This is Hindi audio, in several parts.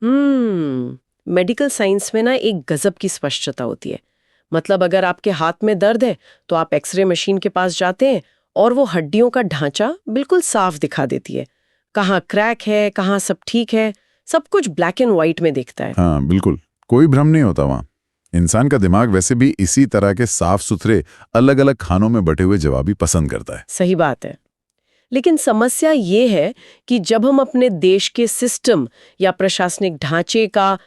मेडिकल साइंस में ना एक गजब की स्पष्टता होती है। मतलब अगर आपके हाथ में दर्द है तो आप एक्सरे मशीन के पास जाते हैं और वो हड्डियों का ढांचा बिल्कुल साफ दिखा देती है। कहाँ क्रैक है, कहाँ सब ठीक है, सब कुछ ब्लैक एंड व्हाइट में दिखता है। हाँ बिल्कुल, कोई भ्रम नहीं होता वहाँ। इंसान का दिमाग वैसे भी इसी तरह के साफ सुथरे अलग अलग खानों में बटे हुए जवाब ही पसंद करता है। सही बात है। लेकिन समस्या ये है कि जब हम अपने देश के सिस्टम या प्रशासनिक ढांचे का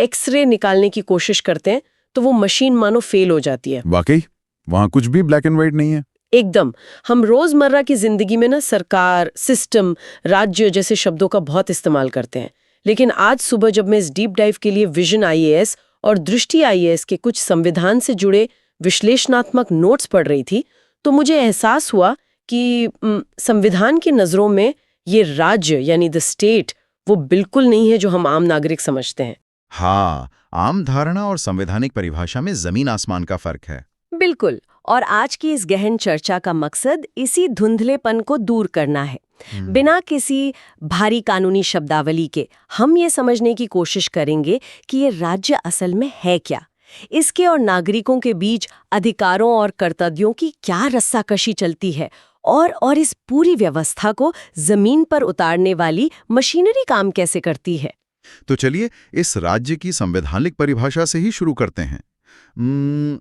एक्सरे निकालने की कोशिश करते हैं तो वो मशीन मानो फेल हो जाती है। वाकई वहाँ कुछ भी ब्लैक एंड व्हाइट नहीं है। एकदम। हम रोजमर्रा की जिंदगी में ना सरकार, सिस्टम, राज्य जैसे शब्दों का बहुत इस्तेमाल करते हैं। लेकिन आज सुबह जब मैं इस डीप डाइव के लिए विजन आईएएस और दृष्टि आईएएस के कुछ संविधान से जुड़े विश्लेषणात्मक नोट्स पढ़ रही थी तो मुझे एहसास हुआ कि संविधान की नजरों में ये राज्य यानी द स्टेट वो बिल्कुल नहीं है जो हम आम नागरिक समझते हैं। हाँ, आम धारणा और संवैधानिक परिभाषा में जमीन आसमान का फर्क है। बिल्कुल। और आज की इस गहन चर्चा का मकसद इसी धुंधलेपन को दूर करना है। बिना किसी भारी कानूनी शब्दावली के हम ये समझने की कोशिश करेंगे कि ये राज्य असल में है क्या, इसके और नागरिकों के बीच अधिकारों और कर्तव्यों की क्या रस्साकशी चलती है, और इस पूरी व्यवस्था को जमीन पर उतारने वाली मशीनरी काम कैसे करती है। तो चलिए इस राज्य की संवैधानिक परिभाषा से ही शुरू करते हैं।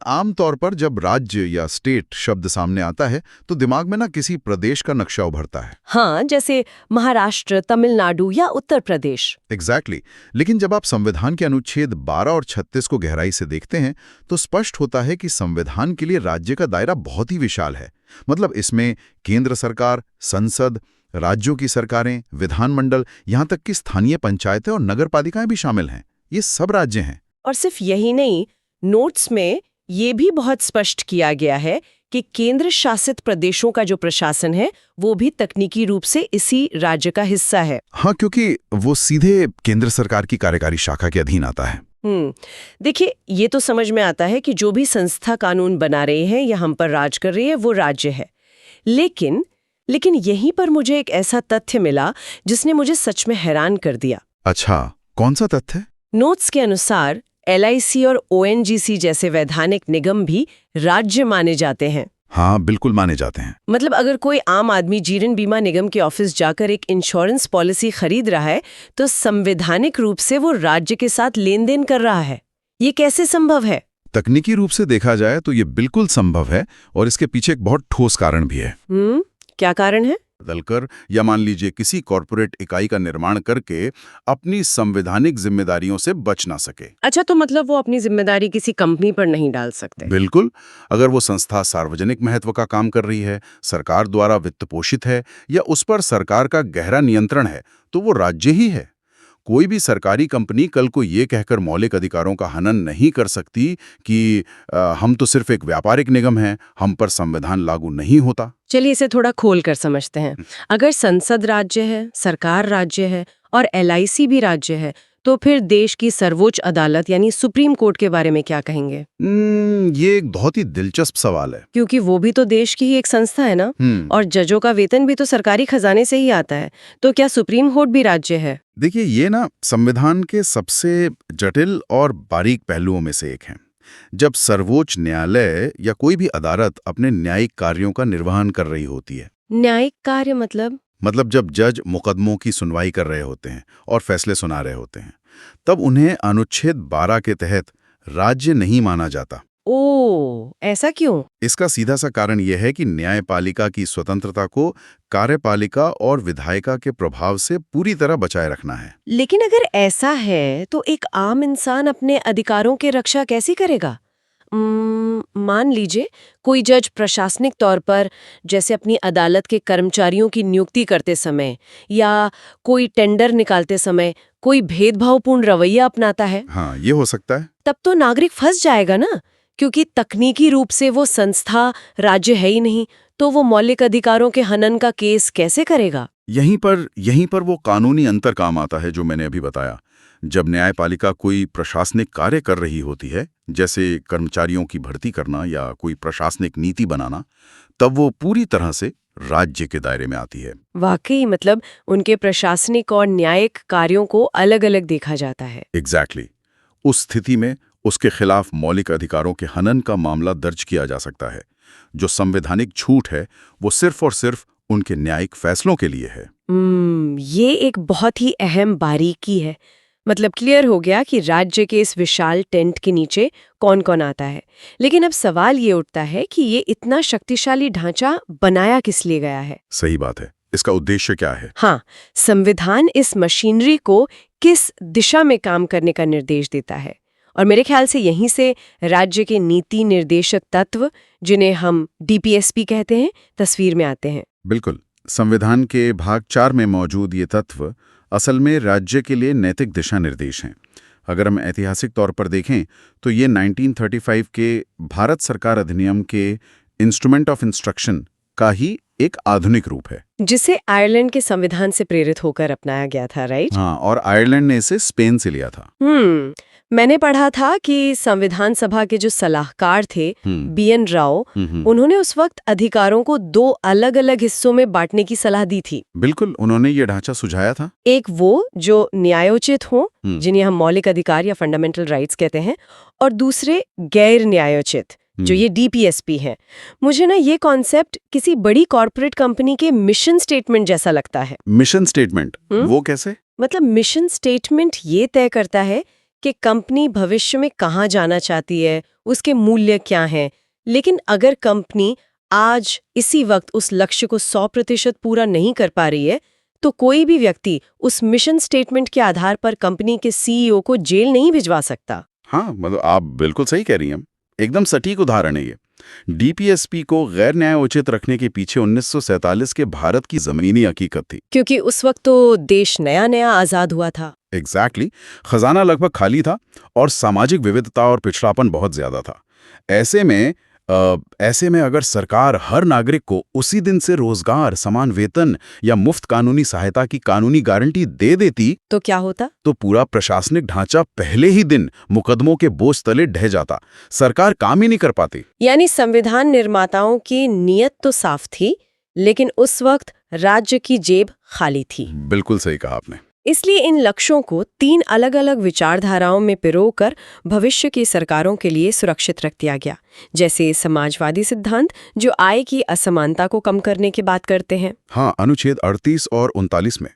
आमतौर पर जब राज्य या स्टेट शब्द सामने आता है तो दिमाग में ना किसी प्रदेश का नक्शा उभरता है। हाँ, जैसे महाराष्ट्र, तमिलनाडु या उत्तर प्रदेश। एग्जैक्टली। लेकिन जब आप संविधान के अनुच्छेद 12 और 36 को गहराई से देखते हैं तो स्पष्ट होता है कि संविधान के लिए राज्य का दायरा बहुत ही विशाल है। मतलब इसमें केंद्र सरकार, संसद, राज्यों की सरकारें, विधानमंडल, यहाँ तक कि स्थानीय पंचायतें और नगरपालिकाएं भी शामिल हैं। ये सब राज्य हैं। और सिर्फ यही नहीं, नोट्स में ये भी बहुत स्पष्ट किया गया है कि केंद्र शासित प्रदेशों का जो प्रशासन है वो भी तकनीकी रूप से इसी राज्य का हिस्सा है। हाँ, क्योंकि वो सीधे केंद्र सरकार की कार्यकारी शाखा के अधीन आता है। देखिए, ये तो समझ में आता है कि जो भी संस्था कानून बना रहे हैं या हम पर राज कर रही है वो राज्य है। लेकिन यहीं पर मुझे एक ऐसा तथ्य मिला जिसने मुझे सच में हैरान कर दिया। अच्छा, कौन सा तथ्य? नोट्स के अनुसार LIC और ONGC जैसे वैधानिक निगम भी राज्य माने जाते हैं। हाँ, बिल्कुल माने जाते हैं। मतलब अगर कोई आम आदमी जीवन बीमा निगम के ऑफिस जाकर एक इंश्योरेंस पॉलिसी खरीद रहा है तो संवैधानिक रूप से वो राज्य के साथ लेन देन कर रहा है। ये कैसे संभव है? तकनीकी रूप से देखा जाए तो ये बिल्कुल संभव है और इसके पीछे एक बहुत ठोस कारण भी है। क्या कारण है? बदलकर या मान लीजिए किसी कॉरपोरेट इकाई का निर्माण करके अपनी संवैधानिक जिम्मेदारियों से बच ना सके। अच्छा, तो मतलब वो अपनी जिम्मेदारी किसी कंपनी पर नहीं डाल सकते? बिल्कुल। अगर वो संस्था सार्वजनिक महत्व का काम कर रही है, सरकार द्वारा वित्त पोषित है या उस पर सरकार का गहरा नियंत्रण है तो वो राज्य ही है। कोई भी सरकारी कंपनी कल को ये कहकर मौलिक अधिकारों का हनन नहीं कर सकती कि हम तो सिर्फ एक व्यापारिक निगम हैं, हम पर संविधान लागू नहीं होता। चलिए इसे थोड़ा खोल कर समझते हैं। अगर संसद राज्य है, सरकार राज्य है और LIC भी राज्य है तो फिर देश की सर्वोच्च अदालत यानी सुप्रीम कोर्ट के बारे में क्या कहेंगे? ये एक बहुत ही दिलचस्प सवाल है, क्योंकि वो भी तो देश की ही एक संस्था है ना। और जजों का वेतन भी तो सरकारी खजाने से ही आता है। तो क्या सुप्रीम कोर्ट भी राज्य है? देखिए, ये ना संविधान के सबसे जटिल और बारीक पहलुओं में से एक है। जब सर्वोच्च न्यायालय या कोई भी अदालत अपने न्यायिक कार्यों का निर्वहन कर रही होती है। न्यायिक कार्य मतलब जब जज मुकदमों की सुनवाई कर रहे होते हैं और फैसले सुना रहे होते हैं, तब उन्हें अनुच्छेद 12 के तहत राज्य नहीं माना जाता। ओह, ऐसा क्यों? इसका सीधा सा कारण यह है कि न्यायपालिका की स्वतंत्रता को कार्यपालिका और विधायिका के प्रभाव से पूरी तरह बचाए रखना है। लेकिन अगर ऐसा है तो एक आम इंसान अपने अधिकारों की रक्षा कैसे करेगा? मान लीजिए कोई जज प्रशासनिक तौर पर जैसे अपनी अदालत के कर्मचारियों की नियुक्ति करते समय या कोई टेंडर निकालते समय कोई भेदभावपूर्ण रवैया अपनाता है। हाँ, ये हो सकता है। तब तो नागरिक फंस जाएगा ना, क्योंकि तकनीकी रूप से वो संस्था राज्य है ही नहीं, तो वो मौलिक अधिकारों के हनन का केस कैसे करेगा? यहीं पर वो कानूनी अंतर काम आता है जो मैंने अभी बताया। जब न्यायपालिका कोई प्रशासनिक कार्य कर रही होती है, जैसे कर्मचारियों की भर्ती करना या कोई प्रशासनिक नीति बनाना, तब वो पूरी तरह से राज्य के दायरे में आती है। वाकई, मतलब उनके प्रशासनिक और न्यायिक कार्यों को अलग-अलग देखा जाता है। एग्जैक्टली। उस स्थिति में उसके खिलाफ मौलिक अधिकारों के हनन का मामला दर्ज किया जा सकता है। जो संवैधानिक छूट है वो सिर्फ और सिर्फ उनके न्यायिक फैसलों के लिए है। ये एक बहुत ही अहम बारीकी है। मतलब क्लियर हो गया कि राज्य के इस विशाल टेंट के नीचे कौन कौन आता है। लेकिन अब सवाल ये उठता है कि ये इतना शक्तिशाली ढांचा बनाया किस लिए गया है? सही बात है। इसका उद्देश्य क्या है? हाँ, संविधान इस मशीनरी को किस दिशा में काम करने का निर्देश देता है? और मेरे ख्याल से यहीं से राज्य के नीति निर्देशक तत्व, जिन्हें हम डीपीएसपी कहते हैं, तस्वीर में आते हैं। बिल्कुल। संविधान के भाग 4 में मौजूद ये तत्व असल में राज्य के लिए नैतिक दिशा निर्देश हैं। अगर हम ऐतिहासिक तौर पर देखें तो ये 1935 के भारत सरकार अधिनियम के इंस्ट्रूमेंट ऑफ इंस्ट्रक्शन का ही एक आधुनिक रूप है, जिसे आयरलैंड के संविधान से प्रेरित होकर अपनाया गया था, राइट? हाँ, और आयरलैंड ने इसे स्पेन से लिया था। मैंने पढ़ा था कि संविधान सभा के जो सलाहकार थे बीएन राव, उन्होंने उस वक्त अधिकारों को 2 अलग-अलग हिस्सों में बांटने की सलाह दी थी। बिल्कुल, उन्होंने ये ढांचा सुझाया था। एक वो जो न्यायोचित हो, जिन्हें हम मौलिक अधिकार या फंडामेंटल राइट्स कहते हैं, और दूसरे गैर न्यायोचित, जो ये डीपीएसपी है। मुझे ना ये कॉन्सेप्ट किसी बड़ी कॉर्पोरेट कंपनी के मिशन स्टेटमेंट जैसा लगता है। Mission statement? वो कैसे? मतलब मिशन स्टेटमेंट ये तय करता है कि कंपनी भविष्य में कहाँ जाना चाहती है, उसके मूल्य क्या हैं। लेकिन अगर कंपनी आज इसी वक्त उस लक्ष्य को 100% पूरा नहीं कर पा रही है, तो कोई भी व्यक्ति उस मिशन स्टेटमेंट के आधार पर कंपनी के सीईओ को जेल नहीं भिजवा सकता। हाँ, मतलब आप बिल्कुल सही कह रही हैं। एकदम सटीक उदाहरण है ये। डीपीएसपी को गैर न्यायोचित रखने के पीछे 1947 के भारत की जमीनी हकीकत थी। क्योंकि उस वक्त तो देश नया आजाद हुआ था। एग्जैक्टली। खजाना लगभग खाली था और सामाजिक विविधता और पिछड़ापन बहुत ज्यादा था। ऐसे में अगर सरकार हर नागरिक को उसी दिन से रोजगार, समान वेतन या मुफ्त कानूनी सहायता की कानूनी गारंटी दे देती, तो क्या होता? तो पूरा प्रशासनिक ढांचा पहले ही दिन मुकदमों के बोझ तले ढह जाता। सरकार काम ही नहीं कर पाती। यानी संविधान निर्माताओं की नीयत तो साफ थी, लेकिन उस वक्त राज्य की जेब खाली थी। बिल्कुल सही कहा आपने। इसलिए इन लक्ष्यों को 3 अलग-अलग विचारधाराओं में पिरोकर भविष्य की सरकारों के लिए सुरक्षित रख दिया गया। जैसे समाजवादी सिद्धांत, जो आय की असमानता को कम करने की बात करते हैं। हाँ, अनुच्छेद 38 और 39 में।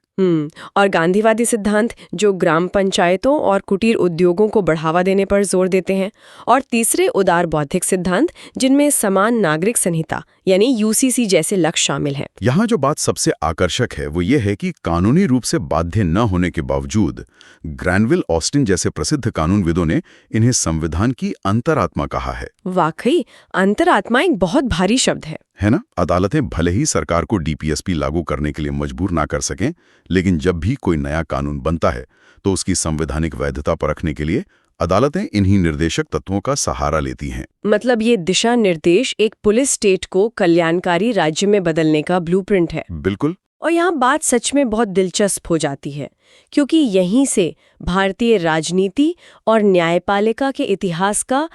और गांधीवादी सिद्धांत, जो ग्राम पंचायतों और कुटीर उद्योगों को बढ़ावा देने पर जोर देते हैं। और तीसरे उदार बौद्धिक सिद्धांत, जिनमें समान नागरिक संहिता यानी यूसीसी जैसे लक्ष्य शामिल हैं। यहाँ जो बात सबसे आकर्षक है वो ये है कि कानूनी रूप से बाध्य न होने के बावजूद ग्रैनविल ऑस्टिन जैसे प्रसिद्ध कानूनविदों ने इन्हें संविधान की अंतरात्मा कहा है। वाकई, अंतरात्मा एक बहुत भारी शब्द है ना? अदालतें भले ही सरकार को डीपीएसपी लागू करने के लिए मजबूर ना कर सकें, लेकिन जब भी कोई नया कानून बनता है तो उसकी संवैधानिक वैधता परखने के लिए अदालतें इन्हीं निर्देशक तत्वों का सहारा लेती हैं। मतलब ये दिशा निर्देश एक पुलिस स्टेट को कल्याणकारी राज्य में बदलने का ब्लूप्रिंट है। बिल्कुल। और यहाँ बात सच में बहुत दिलचस्प हो जाती है, क्योंकि यहीं से भारतीय राजनीति और न्यायपालिका के इतिहास का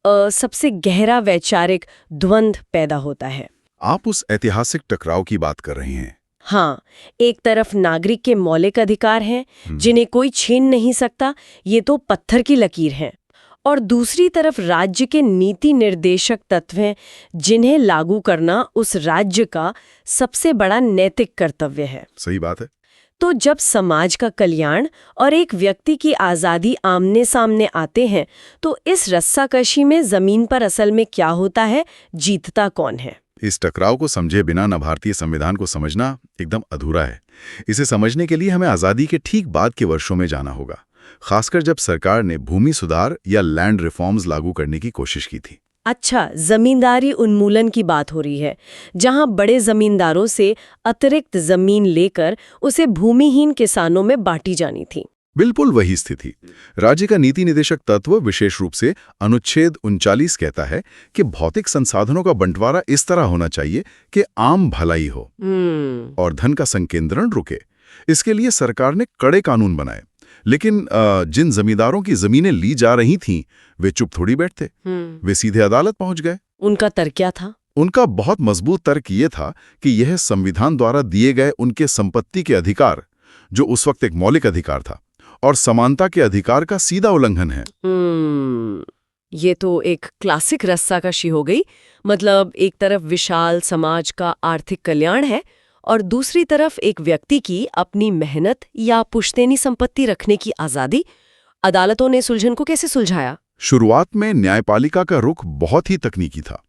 सबसे गहरा वैचारिक द्वंद्व पैदा होता है। आप उस ऐतिहासिक टकराव की बात कर रहे हैं। हाँ, एक तरफ नागरिक के मौलिक अधिकार हैं, जिन्हें कोई छीन नहीं सकता, ये तो पत्थर की लकीर हैं। और दूसरी तरफ राज्य के नीति निर्देशक तत्व हैं, जिन्हें लागू करना उस राज्य का सबसे बड़ा नैतिक कर्तव्य है। सही बात है। तो जब समाज का कल्याण और एक व्यक्ति की आज़ादी आमने सामने आते हैं, तो इस रस्साकशी में जमीन पर असल में क्या होता है, जीतता कौन है? इस टकराव को समझे बिना न भारतीय संविधान को समझना एकदम अधूरा है। इसे समझने के लिए हमें आज़ादी के ठीक बाद के वर्षों में जाना होगा, खासकर जब सरकार ने भूमि सुधार या लैंड रिफॉर्म्स लागू करने की कोशिश की थी। अच्छा, जमींदारी उन्मूलन की बात हो रही है, जहां बड़े जमींदारों से अतिरिक्त जमीन लेकर उसे भूमिहीन किसानों में बांटी जानी थी। बिल्कुल वही स्थिति। राज्य का नीति निदेशक तत्व विशेष रूप से अनुच्छेद 39 कहता है कि भौतिक संसाधनों का बंटवारा इस तरह होना चाहिए कि आम भलाई हो और धन का संकेंद्रण रुके। इसके लिए सरकार ने कड़े कानून बनाए, लेकिन जिन जमींदारों की जमीनें ली जा रही थीं, वे चुप थोड़ी बैठते। वे सीधे अदालत पहुंच गए। उनका तर्क क्या था? उनका बहुत मजबूत तर्क ये था कि यह संविधान द्वारा दिए गए उनके संपत्ति के अधिकार, जो उस वक्त एक मौलिक अधिकार था, और समानता के अधिकार का सीधा उल्लंघन है। ये तो एक क्लासिक रस्साकशी हो गई। मतलब एक तरफ विशाल समाज का आर्थिक कल्याण है और दूसरी तरफ एक व्यक्ति की अपनी मेहनत या पुश्तैनी संपत्ति रखने की आजादी। अदालतों ने सुलझन को कैसे सुलझाया? शुरुआत में न्यायपालिका का रुख बहुत ही तकनीकी था।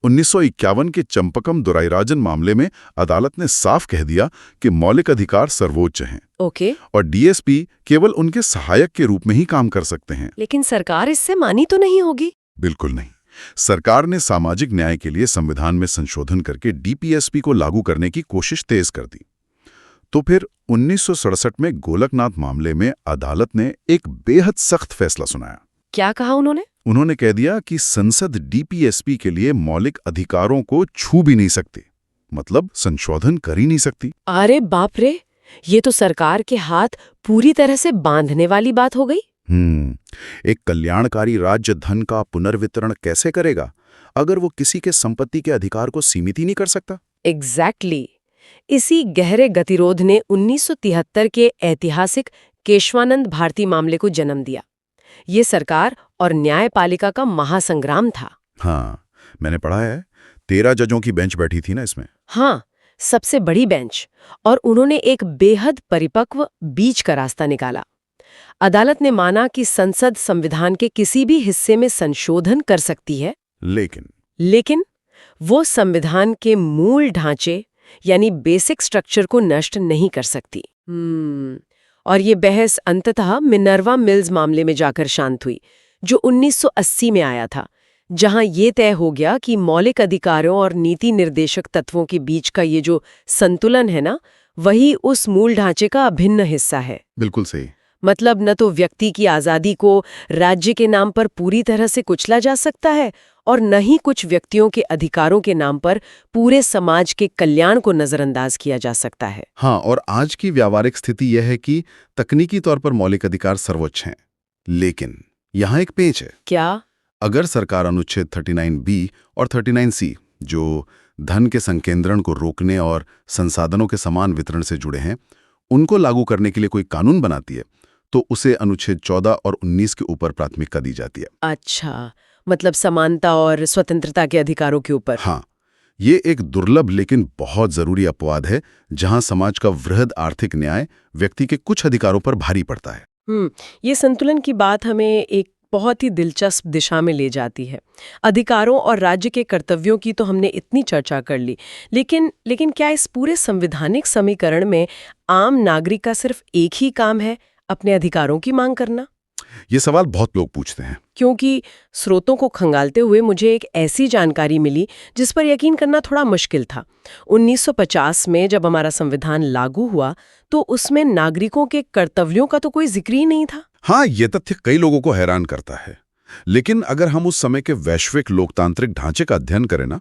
1951 के चंपकम दुराईराजन मामले में अदालत ने साफ कह दिया कि मौलिक अधिकार सर्वोच्च हैं। ओके। और डीएसपी केवल उनके सहायक के रूप में ही काम कर सकते हैं। लेकिन सरकार इससे मानी तो नहीं होगी? बिल्कुल नहीं। सरकार ने सामाजिक न्याय के लिए संविधान में संशोधन करके डीपीएसपी को लागू करने की कोशिश तेज कर दी। तो फिर 1967 में गोलकनाथ मामले में अदालत ने एक बेहद सख्त फैसला सुनाया। क्या कहा उन्होंने? उन्होंने कह दिया कि संसद डीपीएसपी के लिए मौलिक अधिकारों को छू भी नहीं सकती, मतलब संशोधन कर ही नहीं सकती। अरे बाप रे, ये तो सरकार के हाथ पूरी तरह से बांधने वाली बात हो गई। एक कल्याणकारी राज्य धन का पुनर्वितरण कैसे करेगा अगर वो किसी के संपत्ति के अधिकार को सीमित ही नहीं कर सकता? एग्जैक्टली। इसी गहरे गतिरोध ने 1973 के ऐतिहासिक केशवानंद भारती मामले को जन्म दिया। ये सरकार और न्यायपालिका का महासंग्राम था। हाँ, मैंने पढ़ा है 13 जजों की बेंच बैठी थी ना इसमें। हाँ, सबसे बड़ी बेंच। और उन्होंने एक बेहद परिपक्व बीच का रास्ता निकाला। अदालत ने माना कि संसद संविधान के किसी भी हिस्से में संशोधन कर सकती है, लेकिन वो संविधान के मूल ढांचे यानी बेसिक स्ट्रक्चर को नष्ट नहीं कर सकती। और ये बहस अंततः मिनर्वा मिल्स मामले में जाकर शांत हुई, जो 1980 में आया था, जहां ये तय हो गया कि मौलिक अधिकारों और नीति निर्देशक तत्वों के बीच का ये जो संतुलन है ना, वही उस मूल ढांचे का अभिन्न हिस्सा है। बिल्कुल सही। मतलब न तो व्यक्ति की आज़ादी को राज्य के नाम पर पूरी तरह से कुचला जा सकता है और न ही कुछ व्यक्तियों के अधिकारों के नाम पर पूरे समाज के कल्याण को नजरअंदाज किया जा सकता है। हाँ, और आज की व्यावहारिक स्थिति यह है कि तकनीकी तौर पर मौलिक अधिकार सर्वोच्च हैं, लेकिन यहाँ एक पेंच है। क्या? अगर सरकार अनुच्छेद 39B और 39C, जो धन के संकेंद्रण को रोकने और संसाधनों के समान वितरण से जुड़े हैं, उनको लागू करने के लिए कोई कानून बनाती है, तो उसे अनुच्छेद 14 और 19 के ऊपर प्राथमिकता दी जाती है। अच्छा, मतलब समानता और स्वतंत्रता के अधिकारों के ऊपर। हाँ, ये एक दुर्लभ लेकिन बहुत जरूरी अपवाद है, जहां समाज का वृहद आर्थिक न्याय व्यक्ति के कुछ अधिकारों पर भारी पड़ता है। ये संतुलन की बात हमें एक बहुत ही दिलचस्प दिशा में ले जाती है। अधिकारों और राज्य के कर्तव्यों की तो हमने इतनी चर्चा कर ली, लेकिन क्या इस पूरे संवैधानिक समीकरण में आम नागरिक का सिर्फ एक ही काम है, अपने अधिकारों की मांग करना? ये सवाल बहुत लोग पूछते हैं, क्योंकि स्रोतों को खंगालते हुए मुझे एक ऐसी जानकारी मिली जिस पर यकीन करना थोड़ा मुश्किल था। 1950 में जब हमारा संविधान लागू हुआ तो उसमें नागरिकों के कर्तव्यों का तो कोई जिक्र ही नहीं था। हाँ, ये तथ्य कई लोगों को हैरान करता है, लेकिन अगर हम उस समय के वैश्विक लोकतांत्रिक ढांचे का अध्ययन करें ना,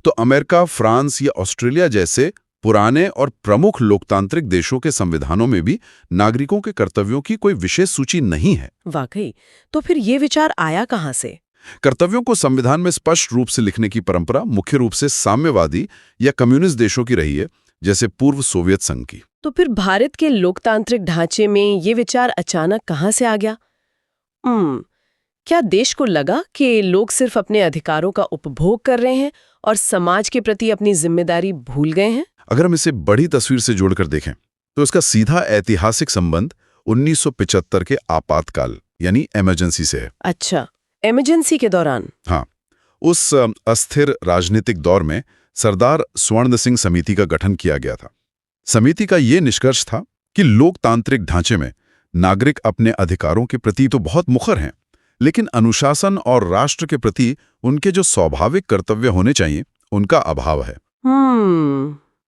तो अमेरिका, फ्रांस या ऑस्ट्रेलिया जैसे पुराने और प्रमुख लोकतांत्रिक देशों के संविधानों में भी नागरिकों के कर्तव्यों की कोई विशेष सूची नहीं है। वाकई? तो फिर ये विचार आया कहाँ से? कर्तव्यों को संविधान में स्पष्ट रूप से लिखने की परंपरा मुख्य रूप से साम्यवादी या कम्युनिस्ट देशों की रही है, जैसे पूर्व सोवियत संघ की। तो फिर भारत के लोकतांत्रिक ढांचे में ये विचार अचानक कहाँ से आ गया? क्या देश को लगा कि लोग सिर्फ अपने अधिकारों का उपभोग कर रहे हैं और समाज के प्रति अपनी जिम्मेदारी भूल गए हैं? अगर हम इसे बड़ी तस्वीर से जोड़कर देखें तो इसका सीधा ऐतिहासिक संबंध 1975 के आपातकाल यानी इमरजेंसी से है। अच्छा, इमरजेंसी के दौरान? हाँ, उस अस्थिर राजनीतिक दौर में सरदार स्वर्ण सिंह समिति का गठन किया गया था। समिति का ये निष्कर्ष था कि लोकतांत्रिक ढांचे में नागरिक अपने अधिकारों के प्रति तो बहुत मुखर हैं, लेकिन अनुशासन और राष्ट्र के प्रति उनके जो स्वाभाविक कर्तव्य होने चाहिए, उनका अभाव है।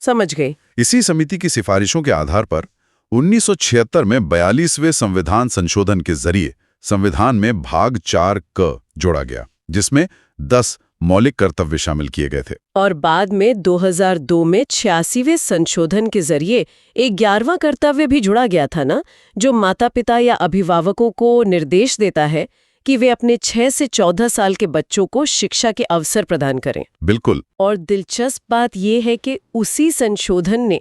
समझ गए। इसी समिति की सिफारिशों के आधार पर 1976 में 42वें संविधान संशोधन के जरिए संविधान में भाग 4 क जोड़ा गया, जिसमें 10 मौलिक कर्तव्य शामिल किए गए थे। और बाद में 2002 में 86वें संशोधन के जरिए एक 11वां कर्तव्य भी जुड़ा गया था ना, जो माता पिता या अभिभावकों को निर्देश देता है कि वे अपने 6 से 14 साल के बच्चों को शिक्षा के अवसर प्रदान करें। बिल्कुल। और दिलचस्प बात यह है कि उसी संशोधन ने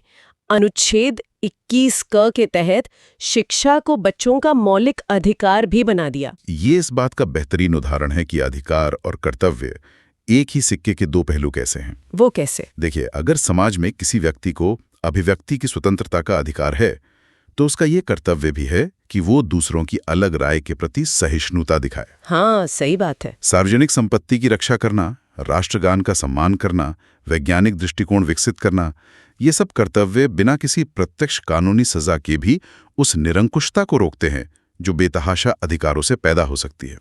अनुच्छेद 21 क के तहत शिक्षा को बच्चों का मौलिक अधिकार भी बना दिया। ये इस बात का बेहतरीन उदाहरण है कि अधिकार और कर्तव्य एक ही सिक्के के दो पहलू कैसे हैं। वो कैसे? देखिए, अगर समाज में किसी व्यक्ति को अभिव्यक्ति की स्वतंत्रता का अधिकार है, तो उसका ये कर्तव्य भी है कि वो दूसरों की अलग राय के प्रति सहिष्णुता दिखाए। हाँ, सही बात है। सार्वजनिक संपत्ति की रक्षा करना, राष्ट्रगान का सम्मान करना, वैज्ञानिक दृष्टिकोण विकसित करना, ये सब कर्तव्य बिना किसी प्रत्यक्ष कानूनी सजा के भी उस निरंकुशता को रोकते हैं जो बेतहाशा अधिकारों से पैदा हो सकती है।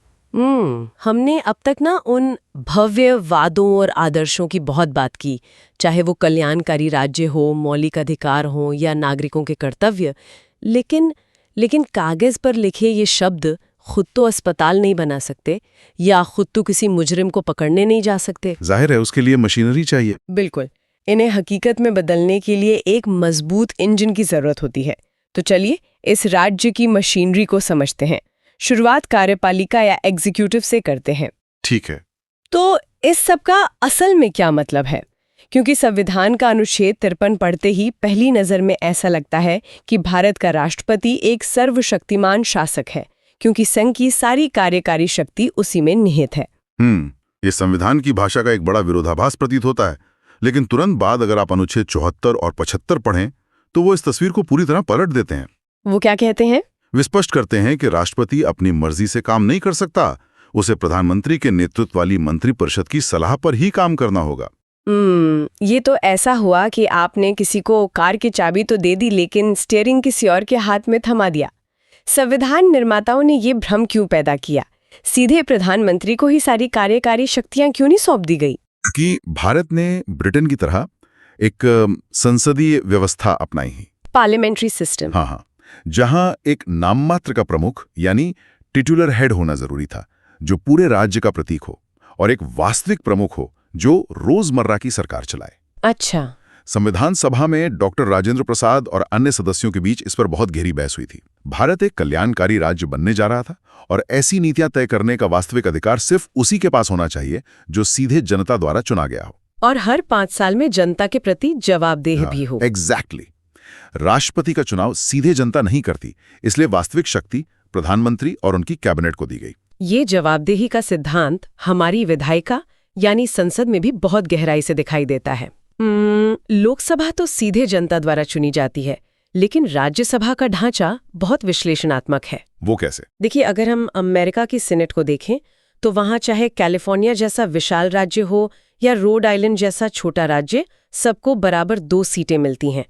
हमने अब तक ना उन भव्य वादों और आदर्शों की बहुत बात की, चाहे वो कल्याणकारी राज्य हो, मौलिक अधिकार हो या नागरिकों के कर्तव्य। लेकिन कागज पर लिखे ये शब्द खुद तो अस्पताल नहीं बना सकते या खुद तो किसी मुजरिम को पकड़ने नहीं जा सकते। जाहिर है, उसके लिए मशीनरी चाहिए। बिल्कुल। इन्हें हकीकत में बदलने के लिए एक मजबूत इंजन की जरूरत होती है। तो चलिए इस राज्य की मशीनरी को समझते हैं। शुरुआत कार्यपालिका या एग्जीक्यूटिव से करते हैं। ठीक है। तो इस सब का असल में क्या मतलब है? क्योंकि संविधान का अनुच्छेद 53 पढ़ते ही पहली नजर में ऐसा लगता है कि भारत का राष्ट्रपति एक सर्वशक्तिमान शासक है, क्योंकि संघ की सारी कार्यकारी शक्ति उसी में निहित है। ये संविधान की भाषा का एक बड़ा विरोधाभास प्रतीत होता है, लेकिन तुरंत बाद अगर आप अनुच्छेद 74 और 75 पढ़ें तो वो इस तस्वीर को पूरी तरह पलट देते हैं। वो क्या कहते हैं? वे स्पष्ट करते हैं कि राष्ट्रपति अपनी मर्जी से काम नहीं कर सकता, उसे प्रधानमंत्री के नेतृत्व वाली मंत्रिपरिषद की सलाह पर ही काम करना होगा। ये तो ऐसा हुआ कि आपने किसी को कार की चाबी तो दे दी, लेकिन स्टीयरिंग किसी और के हाथ में थमा दिया। संविधान निर्माताओं ने ये भ्रम क्यों पैदा किया? सीधे प्रधानमंत्री को ही सारी कार्यकारी शक्तियां क्यों नहीं सौंप दी गई? कि भारत ने ब्रिटेन की तरह एक संसदीय व्यवस्था अपनाई है, पार्लियामेंट्री सिस्टम। हाँ, जहां एक नाममात्र का प्रमुख यानी टिटुलर हेड होना जरूरी था, जो पूरे राज्य का प्रतीक हो, और एक वास्तविक प्रमुख हो जो रोजमर्रा की सरकार चलाए। अच्छा। संविधान सभा में डॉक्टर राजेंद्र प्रसाद और अन्य सदस्यों के बीच इस पर बहुत गहरी बहस हुई थी। भारत एक कल्याणकारी राज्य बनने जा रहा था और ऐसी नीतियां तय करने का वास्तविक अधिकार सिर्फ उसी के पास होना चाहिए जो सीधे जनता द्वारा चुना गया हो और हर 5 साल में जनता के प्रति जवाबदेह भी हो। एग्जैक्टली। राष्ट्रपति का चुनाव सीधे जनता नहीं करती, इसलिए वास्तविक शक्ति प्रधानमंत्री और उनकी कैबिनेट को दी गई। ये जवाबदेही का सिद्धांत हमारी विधायिका यानी संसद में भी बहुत गहराई से दिखाई देता है। लोकसभा तो सीधे जनता द्वारा चुनी जाती है, लेकिन राज्यसभा का ढांचा बहुत विश्लेषणात्मक है। वो कैसे? देखिए, अगर हम अमेरिका की सीनेट को देखें तो वहां चाहे कैलिफोर्निया जैसा विशाल राज्य हो या रोड आइलैंड जैसा छोटा राज्य, सबको बराबर 2 सीटें मिलती हैं।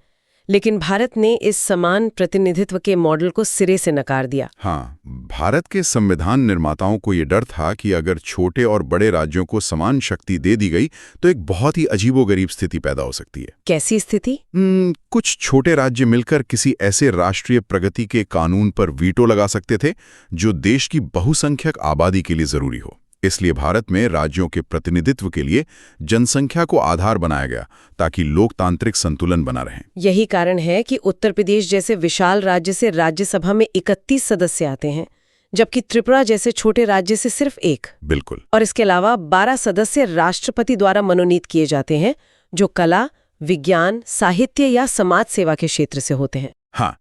लेकिन भारत ने इस समान प्रतिनिधित्व के मॉडल को सिरे से नकार दिया। हाँ, भारत के संविधान निर्माताओं को ये डर था कि अगर छोटे और बड़े राज्यों को समान शक्ति दे दी गई तो एक बहुत ही अजीबोगरीब स्थिति पैदा हो सकती है। कैसी स्थिति? कुछ छोटे राज्य मिलकर किसी ऐसे राष्ट्रीय प्रगति के कानून पर वीटो लगा सकते थे जो देश की बहुसंख्यक आबादी के लिए जरूरी हो। इसलिए भारत में राज्यों के प्रतिनिधित्व के लिए जनसंख्या को आधार बनाया गया ताकि लोकतांत्रिक संतुलन बना रहे। यही कारण है कि उत्तर प्रदेश जैसे विशाल राज्य से राज्यसभा में 31 सदस्य आते हैं, जबकि त्रिपुरा जैसे छोटे राज्य से सिर्फ 1। बिल्कुल। और इसके अलावा 12 सदस्य राष्ट्रपति द्वारा मनोनीत किए जाते हैं, जो कला, विज्ञान, साहित्य या समाज सेवा के क्षेत्र से होते हैं। हाँ,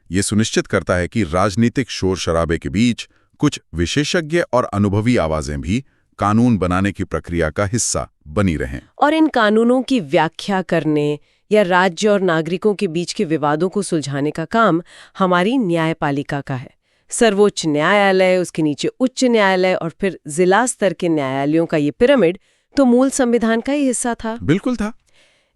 ये सुनिश्चित करता है कि राजनीतिक शोर शराबे के बीच कुछ विशेषज्ञ और अनुभवी आवाजें भी कानून बनाने की प्रक्रिया का हिस्सा बनी रहें। और इन कानूनों की व्याख्या करने या राज्य और नागरिकों के बीच के विवादों को सुलझाने का काम हमारी न्यायपालिका का है। सर्वोच्च न्यायालय, उसके नीचे उच्च न्यायालय और फिर जिला स्तर के न्यायालयों का ये पिरामिड तो मूल संविधान का ही हिस्सा था। बिल्कुल था।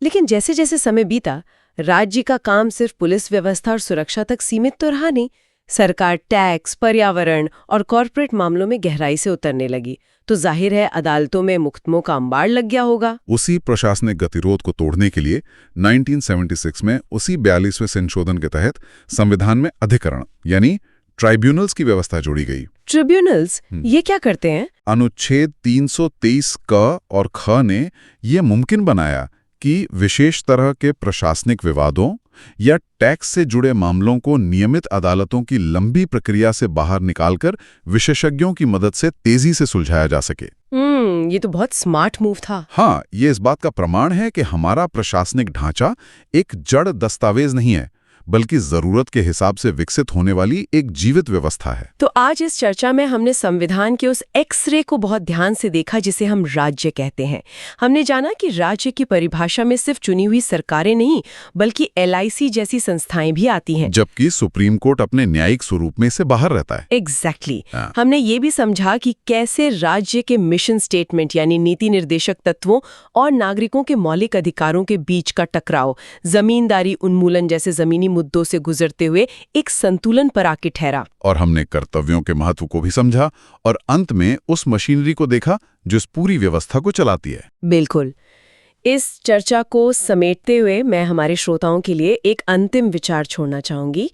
लेकिन जैसे जैसे समय बीता, राज्य का काम सिर्फ पुलिस व्यवस्था और सुरक्षा तक सीमित तो रहा नहीं। सरकार टैक्स, पर्यावरण और कॉरपोरेट मामलों में गहराई से उतरने लगी, तो जाहिर है अदालतों में मुकदमों का अंबार लग गया होगा। उसी प्रशासनिक गतिरोध को तोड़ने के लिए 1976 में उसी 42वें संशोधन के तहत संविधान में अधिकरण यानी ट्राइब्यूनल्स की व्यवस्था जोड़ी गई। ट्रिब्यूनल्स ये क्या करते हैं? अनुच्छेद 323 क और ख ने यह मुमकिन बनाया कि विशेष तरह के प्रशासनिक विवादों या टैक्स से जुड़े मामलों को नियमित अदालतों की लंबी प्रक्रिया से बाहर निकालकर विशेषज्ञों की मदद से तेजी से सुलझाया जा सके। ये तो बहुत स्मार्ट मूव था। हाँ, ये इस बात का प्रमाण है कि हमारा प्रशासनिक ढांचा एक जड़ दस्तावेज नहीं है, बल्कि जरूरत के हिसाब से विकसित होने वाली एक जीवित व्यवस्था है। तो आज इस चर्चा में हमने संविधान के उस एक्सरे को बहुत ध्यान से देखा जिसे हम राज्य कहते हैं। हमने जाना कि राज्य की परिभाषा में सिर्फ चुनी हुई सरकारें नहीं, बल्कि LIC जैसी संस्थाएं भी आती हैं, जबकि सुप्रीम कोर्ट अपने न्यायिक स्वरूप में से बाहर रहता है। एग्जैक्टली। हमने ये भी समझा कि कैसे राज्य के मिशन स्टेटमेंट यानी नीति निर्देशक तत्वों और नागरिकों के मौलिक अधिकारों के बीच का टकराव जमींदारी उन्मूलन जैसे जमीनी मुद्दों से गुजरते हुए एक संतुलन पर आके ठहरा। और हमने कर्तव्यों के महत्व को भी समझा और अंत में उस मशीनरी को देखा जो इस पूरी व्यवस्था को चलाती है। बिल्कुल। इस चर्चा को समेटते हुए मैं हमारे श्रोताओं के लिए एक अंतिम विचार छोड़ना चाहूंगी।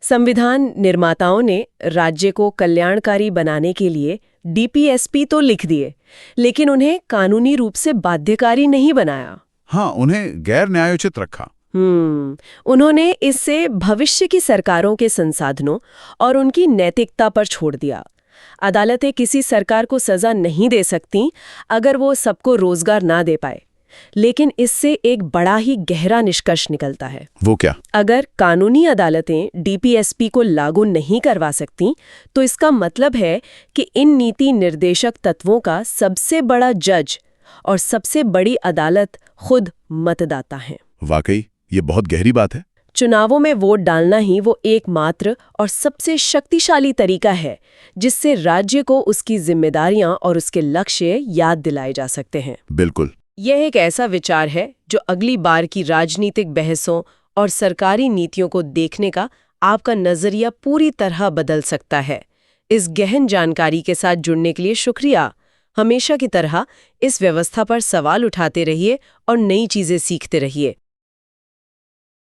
संविधान निर्माताओं ने राज्य को कल्याणकारी बनाने के लिए DPSP तो लिख दिए, लेकिन उन्हें कानूनी रूप से बाध्यकारी नहीं बनाया। हाँ, उन्हें गैर न्यायोचित रखा। उन्होंने इससे भविष्य की सरकारों के संसाधनों और उनकी नैतिकता पर छोड़ दिया। अदालतें किसी सरकार को सजा नहीं दे सकती अगर वो सबको रोजगार ना दे पाए, लेकिन इससे एक बड़ा ही गहरा निष्कर्ष निकलता है। वो क्या? अगर कानूनी अदालतें DPSP को लागू नहीं करवा सकती, तो इसका मतलब है कि इन नीति निर्देशक तत्वों का सबसे बड़ा जज और सबसे बड़ी अदालत खुद मतदाता है। वाकई ये बहुत गहरी बात है। चुनावों में वोट डालना ही वो एकमात्र और सबसे शक्तिशाली तरीका है जिससे राज्य को उसकी जिम्मेदारियां और उसके लक्ष्य याद दिलाए जा सकते हैं। बिल्कुल। यह एक ऐसा विचार है जो अगली बार की राजनीतिक बहसों और सरकारी नीतियों को देखने का आपका नजरिया पूरी तरह बदल सकता है। इस गहन जानकारी के साथ जुड़ने के लिए शुक्रिया। हमेशा की तरह इस व्यवस्था पर सवाल उठाते रहिए और नई चीजें सीखते रहिए।